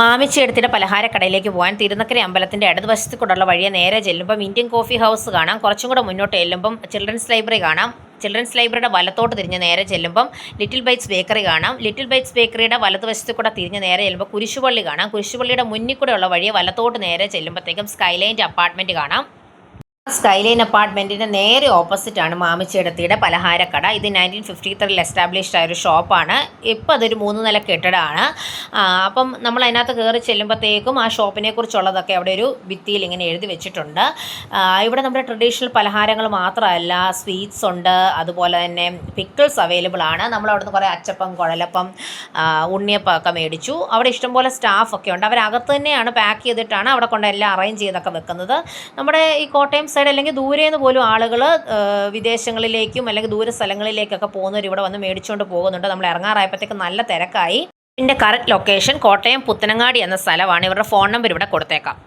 മാമിച്ചെടുത്തിയുടെ പലഹാരക്കടയിലേക്ക് പോകാൻ തിരുനക്കര അമ്പലത്തിൻ്റെ ഇടതുവശത്ത് കൂടെയുള്ള വഴിയെ നേരെ ചെല്ലുമ്പം ഇന്ത്യൻ കോഫി ഹൗസ് കാണാം. കുറച്ചും കൂടെ മുന്നോട്ട് ചെല്ലുമ്പം ചിൽഡ്രൻസ് ലൈബ്രറി കാണാം. ചിൽഡ്രൻസ് ലൈബ്രറിയുടെ വലത്തോട്ട് തിരിഞ്ഞ് നേരെ ചെല്ലുമ്പം ലിറ്റിൽ ബൈറ്റ്സ് ബേക്കറി കാണാം. ലിറ്റിൽ ബൈറ്റ്സ് ബേക്കറിയുടെ വലതുവശത്ത് കൂടെ തിരിഞ്ഞ് നേരെ ചെല്ലുമ്പോൾ കുരിശുപള്ളി കാണാം. കുരിശുപള്ളിയുടെ മുന്നിൽ കൂടെയുള്ള വഴിയെ വലത്തോട്ട് നേരെ ചെല്ലുമ്പോഴത്തേക്കും സ്കൈലൈൻ്റെ അപ്പാർട്ട്മെൻറ്റ് കാണാം. സ്കൈലൈൻ അപ്പാർട്ട്മെൻറ്റിൻ്റെ നേരെ ഓപ്പോസിറ്റാണ് മാമിച്ചേടത്തിയുടെ പലഹാരക്കട. ഇത് 1953 എസ്റ്റാബ്ലിഷ്ഡ് ആയൊരു ഷോപ്പാണ്. ഇപ്പോൾ അതൊരു 3 നില കെട്ടിടമാണ്. അപ്പം നമ്മൾ അതിനകത്ത് കയറി ചെല്ലുമ്പോഴത്തേക്കും ആ ഷോപ്പിനെ കുറിച്ചുള്ളതൊക്കെ അവിടെ ഒരു ഭിത്തിയിൽ ഇങ്ങനെ എഴുതി വെച്ചിട്ടുണ്ട്. ഇവിടെ നമ്മുടെ ട്രഡീഷണൽ പലഹാരങ്ങൾ മാത്രമല്ല, സ്വീറ്റ്സ് ഉണ്ട്, അതുപോലെ തന്നെ പിക്കിൾസ് അവൈലബിൾ ആണ്. നമ്മൾ അവിടെ നിന്ന് കുറേ അച്ചപ്പം, കുഴലപ്പം, ഉണ്ണിയപ്പം ഒക്കെ മേടിച്ചു. അവിടെ ഇഷ്ടംപോലെ സ്റ്റാഫൊക്കെ ഉണ്ട്. അവരകത്ത് തന്നെയാണ് പാക്ക് ചെയ്തിട്ടാണ് അവിടെ കൊണ്ട് എല്ലാം അറേഞ്ച് ചെയ്തൊക്കെ വെക്കുന്നത്. നമ്മുടെ ഈ കോട്ടയം സൈഡ് അല്ലെങ്കിൽ ദൂരേന്ന് പോലും ആളുകൾ വിദേശങ്ങളിലേക്കും അല്ലെങ്കിൽ ദൂര സ്ഥലങ്ങളിലേക്കൊക്കെ പോകുന്നവർ ഇവിടെ വന്ന് മേടിച്ചുകൊണ്ട് പോകുന്നുണ്ട്. നമ്മൾ ഇറങ്ങാറായപ്പോഴത്തേക്ക് നല്ല തിരക്കായി. ഇതിൻ്റെ കറക്റ്റ് ലൊക്കേഷൻ കോട്ടയം പുത്തനങ്ങാടി എന്ന സ്ഥലമാണ്. ഇവരുടെ ഫോൺ നമ്പർ ഇവിടെ കൊടുത്തേക്കാം.